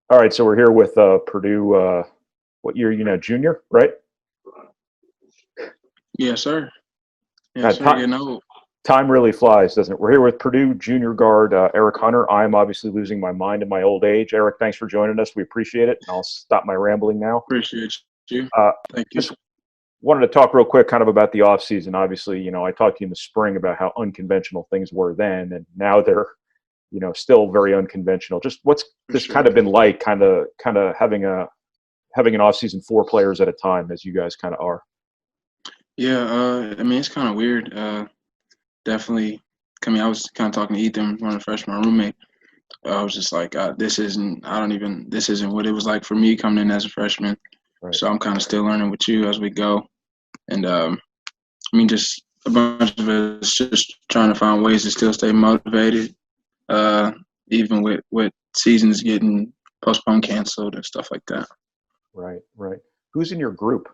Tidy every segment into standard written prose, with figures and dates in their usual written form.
All right, so we're here with Purdue. What year? Junior, right? Yes, sir. Yes, God, sir. time time really flies, doesn't it? We're here with Purdue junior guard Eric Hunter. I'm obviously losing my mind in my old age. Eric, thanks for joining us. We appreciate it, and I'll stop my rambling now. Appreciate you. Uh, Thank you. just wanted to talk real quick, kind of about the off season. Obviously, I talked to you in the spring about how unconventional things were then, and now they're still very unconventional. Just what's For this kind sure. of been like, kind of having an off season, four players at a time, as you guys kind of are. Yeah, I mean, it's kind of weird. Definitely. I mean, I was kind of talking to Ethan, one of the freshmen, my roommate. I was just like, this isn't what it was like for me coming in as a freshman. Right. So I'm kind of still learning with you as we go. And I mean, just a bunch of us just trying to find ways to still stay motivated, uh, even with seasons getting postponed, canceled, and stuff like that. Right, right. Who's in your group?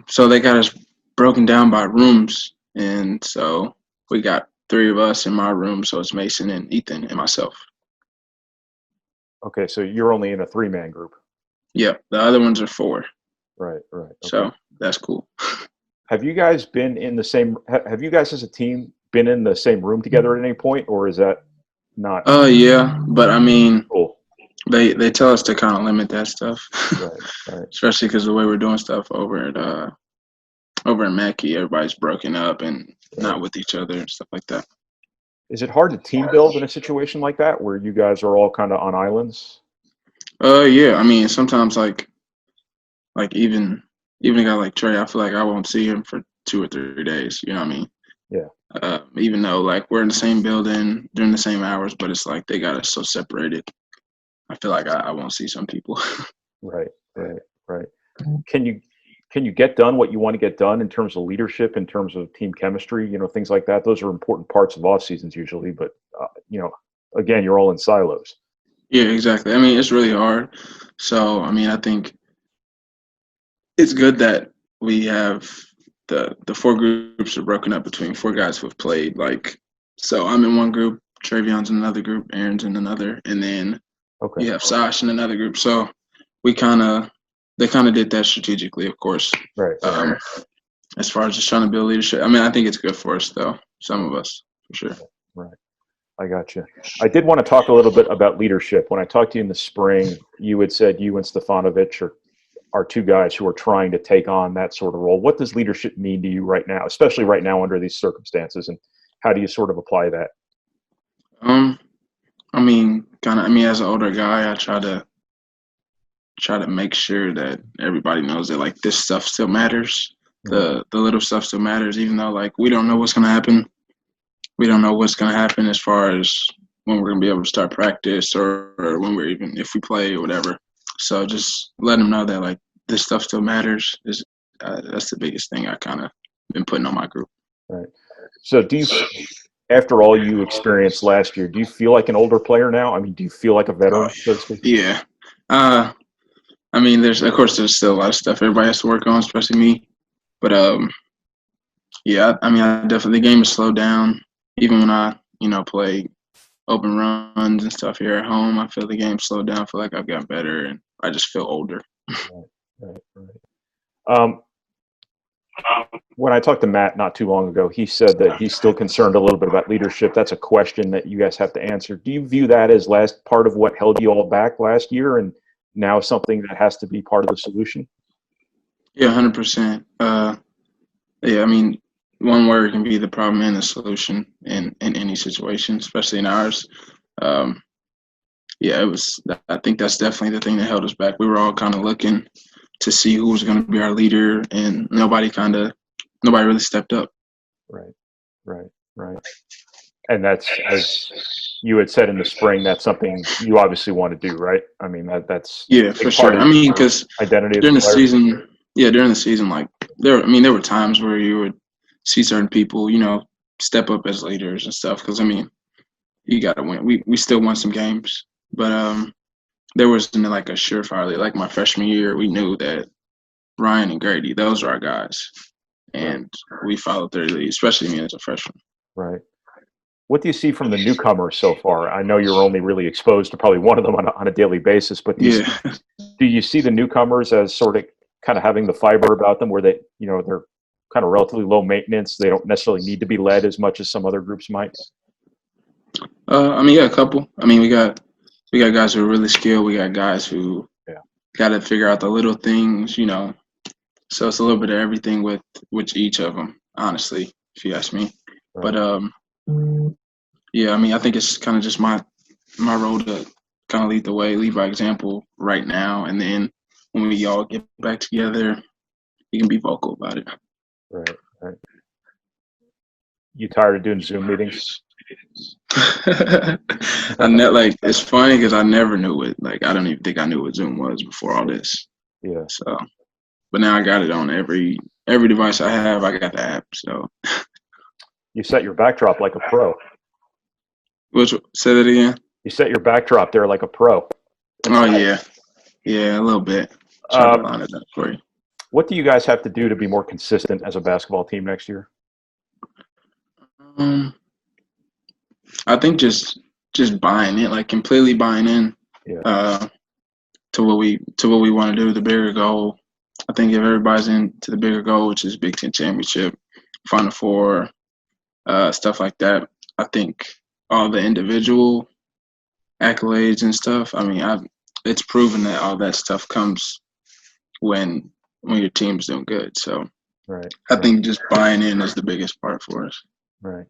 So they got us broken down by rooms, and so we got three of us in my room. So it's Mason and Ethan and myself. Okay, so you're only in a three-man group. Yep, the other ones are four. Right, right. Okay. So that's cool. Have you guys been in the same? Have you guys as a team been in the same room together at any point, or is that not Yeah, but I mean, cool? they tell us to kind of limit that stuff, Right, right. especially because the way we're doing stuff over in Mackey, everybody's broken up and Right. not with each other and stuff like that. Is it hard to team build in a situation like that, where you guys are all kind of on islands? Yeah, I mean, sometimes like even a guy like Trey, I feel like I won't see him for 2 or 3 days. You know what I mean? Yeah. Even though like we're in the same building during the same hours, but it's like they got us so separated. I feel like I won't see some people. Right, right, right. Can you can you get done what you want to get done in terms of leadership, in terms of team chemistry, things like that? Those are important parts of off seasons usually, but again, you're all in silos. Yeah, exactly. I mean, it's really hard. So I mean, I think it's good that we have the four groups are broken up between four guys who have played. Like, so I'm in one group, Trayvion's in another group, Aaron's in another, and then Okay. you have Sash in another group. So we kind of they kind of did that strategically, of course. Right, right, Um, as far as just trying to build leadership, I mean, I think it's good for us though. Some of us, for sure. right. I got you. I did want to talk a little bit about leadership. When I talked to you in the spring, you had said you and Stefanovic are two guys who are trying to take on that sort of role. What does leadership mean to you right now, especially right now under these circumstances, and how do you sort of apply that? Um, I mean, kind of. I mean, as an older guy, I try to make sure that everybody knows that like this stuff still matters. Mhm. The little stuff still matters, even though like we don't know what's gonna happen. We don't know what's gonna happen as far as when we're gonna be able to start practice or when we're even if we play or whatever. So just let them know that like this stuff still matters. Is That's the biggest thing I kind of been putting on my group. Right. So, after all you experienced last year, do you feel like an older player now? I mean, do you feel like a Oh veteran, so to speak? yeah. Uh, I mean, there's still a lot of stuff everybody has to work on, especially me. But yeah, I mean, I definitely the game has slowed down. Even when I play open runs and stuff here at home, I feel the game slowed down. I feel like I've gotten better, and I just feel older. Right, right, right. Um, when I talked to Matt not too long ago, he said that he's still concerned a little bit about leadership. That's a question that you guys have to answer. Do you view that as last part of what held you all back last year, and now something that has to be part of the solution? Yeah, 100%. Yeah, I mean, one word can be the problem and the solution in any situation, especially in ours. Um, yeah, it was. I think that's definitely the thing that held us back. We were all kind of looking to see who was going to be our leader, and nobody really stepped up. Right, right, right. And that's, as you had said in the spring, that's something you obviously want to do, right? I mean, that's Yeah, a for big part sure. of I mean, your because identity as a during the player. season, during the season, like there were times where you would see certain people, step up as leaders and stuff. Because I mean, you got to win. We still won some games, but there wasn't like a surefire lead. Like my freshman year, we knew that Ryan and Grady, those are our guys, Right, and we followed their lead, especially me as a freshman. right. What do you see from the newcomers so far? I know you're only really exposed to probably one of them on a daily basis, but Yeah. do you see the newcomers as sort of kind of having the fiber about them where they, they're kind of relatively low maintenance. They don't necessarily need to be led as much as some other groups might. I mean, yeah, a couple. I mean, we got guys who are really skilled. We got guys who got to figure out the little things, So it's a little bit of everything with each of them, honestly, if you ask me. Right. But yeah, I mean, I think it's kind of just my role to kind of lead the way, lead by example right now, and then when we all get back together, you can be vocal about it. Right. You tired of doing Zoom meetings? It's funny because I never knew it. Like, I don't even think I knew what Zoom was before all this. Yeah. So, but now I got it on every device I have. I got the app. So You set your backdrop like a pro. Say that again. You set your backdrop there like a pro. Oh yeah, a little bit. Try to line it up for you. What do you guys have to do to be more consistent as a basketball team next year? I think just buying in, like completely buying in to what we want to do, the bigger goal. I think if everybody's into the bigger goal, which is Big Ten championship, Final Four, stuff like that, I think all the individual accolades and stuff, I mean, it's proven that all that stuff comes when your team's doing good. So I think just buying in is the biggest part for us. Right.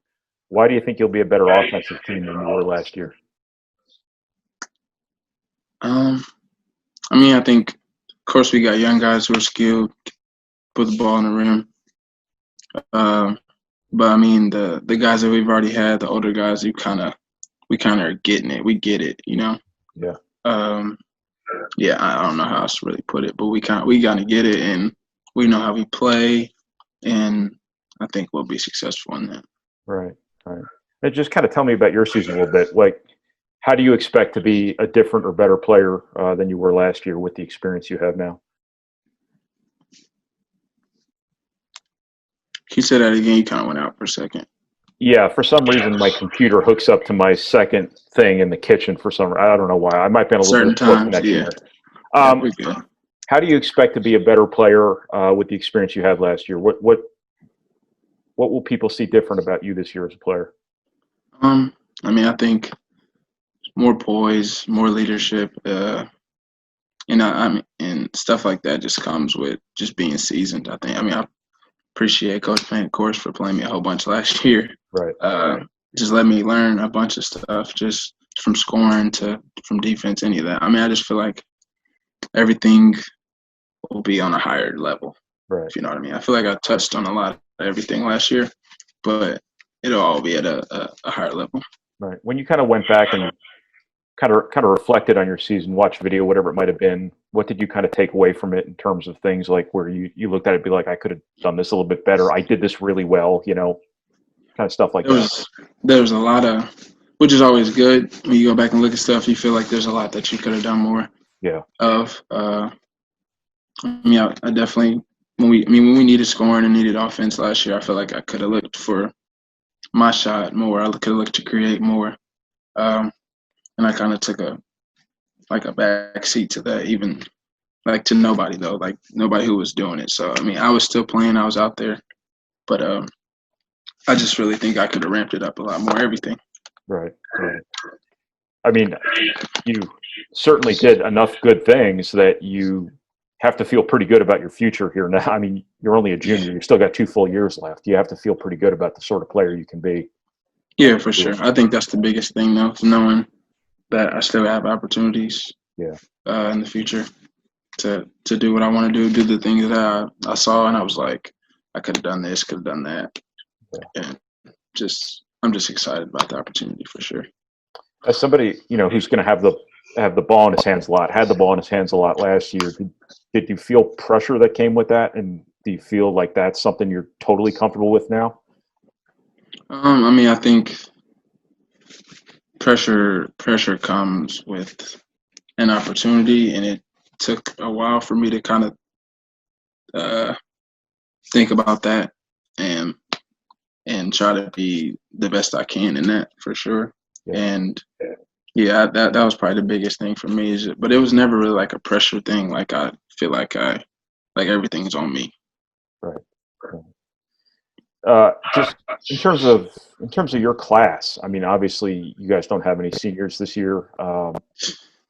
Why do you think you'll be a better offensive team than you were last year? I mean, I think, of course, we got young guys who are skilled, put the ball in the rim. But I mean, the guys that we've already had, the older guys, we kind of are getting it. We get it, Yeah. Yeah, I don't know how else to really put it, but we kind of get it, and we know how we play, and I think we'll be successful in that. Right. And just kind of tell me about your season a little bit. Like, how do you expect to be a different or better player than you were last year with the experience you have now? Can you say that again? You kind of went out for a second. Yeah, for some reason my computer hooks up to my second thing in the kitchen for some. I don't know why. I might be on a little bit of poor connection there. How do you expect to be a better player with the experience you had last year? What will people see different about you this year as a player? I mean, I think more poise, more leadership, and stuff like that just comes with just being seasoned. I appreciate Coach Payne, of course, for playing me a whole bunch last year. Right. Just let me learn a bunch of stuff, just from scoring to from defense, any of that. I mean, I just feel like everything will be on a higher level. Right. If you know what I mean. I feel like I touched on a lot of everything last year, but it'll all be at a higher level. Right. When you kind of went back and kind of reflected on your season, watched video, whatever it might have been, what did you kind of take away from it in terms of things like where you looked at it and be like, I could have done this a little bit better. I did this really well, kind of stuff like that. There was a lot of, which is always good. When you go back and look at stuff, you feel like there's a lot that you could have done more of. I definitely, when we needed scoring and needed offense last year, I feel like I could have looked for my shot more. I could have looked to create more. And I kind of took a back seat to that, even like to nobody though, like nobody who was doing it. So, I mean, I was still playing, I was out there, but I just really think I could have ramped it up a lot more, everything. Right. I mean, you certainly did enough good things that you have to feel pretty good about your future here now. I mean, you're only a junior. You've still got 2 full years left. You have to feel pretty good about the sort of player you can be. Yeah, for sure. I think that's the biggest thing, though, is knowing that I still have opportunities in the future to do what I want to do the things that I saw, and I was like, I could have done this, could have done that. Yeah. And I'm just excited about the opportunity for sure. As somebody, who's going to have the ball in his hands a lot, had the ball in his hands a lot last year, did you feel pressure that came with that? And do you feel like that's something you're totally comfortable with now? I mean, I think pressure comes with an opportunity, and it took a while for me to kind of think about that and and try to be the best I can in that for sure. Yeah. And yeah, that was probably the biggest thing for me. But it was never really like a pressure thing. Like I feel like everything's on me. Right. Just in terms of your class, I mean, obviously you guys don't have any seniors this year.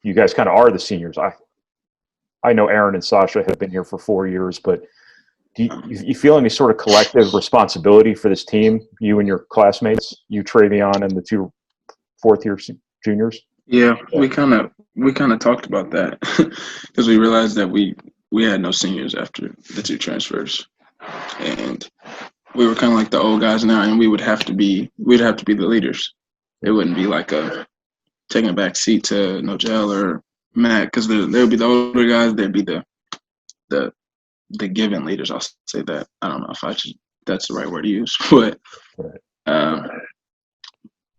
You guys kind of are the seniors. I know Aaron and Sasha have been here for 4 years, but do you feel any sort of collective responsibility for this team, you and your classmates, you, Travion, and the two fourth-year juniors? Yeah, we kind of talked about that because we realized that we had no seniors after the 2 transfers, and we were kind of like the old guys now, and we'd have to be the leaders. It wouldn't be like taking a back seat to Nogel or Matt, because there would be the older guys, there'd be the given leaders. I'll say that. I don't know if that's the right word to use, but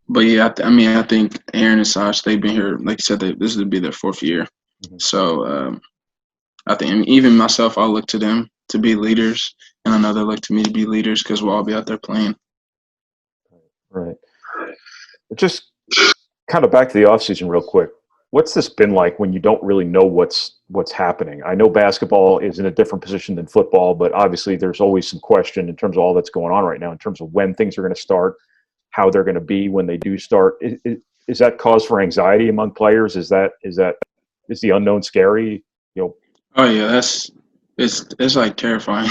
but yeah, I think Aaron and Sash, they've been here, like you said, this would be their 4th year. Mm-hmm. So I think even myself, I'll look to them to be leaders, and I know they'll look to me to be leaders because we'll all be out there playing. Right. Just kind of back to the offseason real quick. What's this been like when you don't really know what's happening? I know basketball is in a different position than football, but obviously there's always some question in terms of all that's going on right now, in terms of when things are going to start, how they're going to be when they do start. Is that cause for anxiety among players? Is the unknown scary? Oh yeah, it's like terrifying.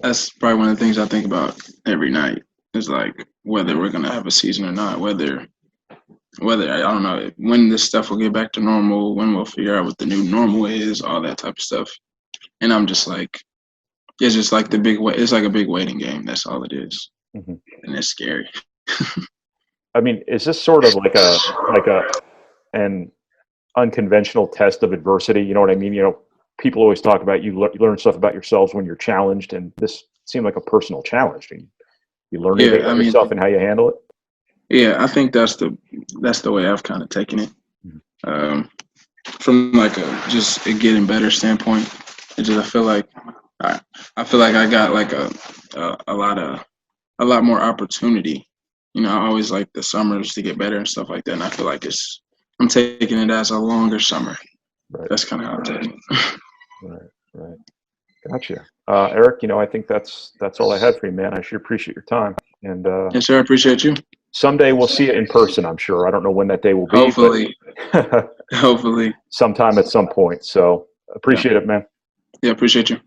That's probably one of the things I think about every night. Is like whether we're going to have a season or not, whether I don't know when this stuff will get back to normal, when we'll figure out what the new normal is, all that type of stuff. And I'm just like, it's just like it's like a big waiting game. That's all it is. Mm-hmm. And it's scary. I mean, is this sort of like an unconventional test of adversity? You know what I mean? People always talk about you learn stuff about yourselves when you're challenged, and this seemed like a personal challenge. You learn anything about yourself and how you handle it? Yeah, I think that's the way I've kind of taken it. Mm-hmm. From like just a getting better standpoint. I feel like I got like a lot more opportunity. I always like the summers to get better and stuff like that. And I feel like I'm taking it as a longer summer. Right. That's kind of how I'm taking it. Right. Gotcha. Eric, I think that's all I had for you, man. I sure appreciate your time. And yes, sir. I appreciate you. Someday we'll see it in person, I'm sure. I don't know when that day will be. Hopefully. But Hopefully. Sometime at some point. So appreciate it, man. Yeah, appreciate you.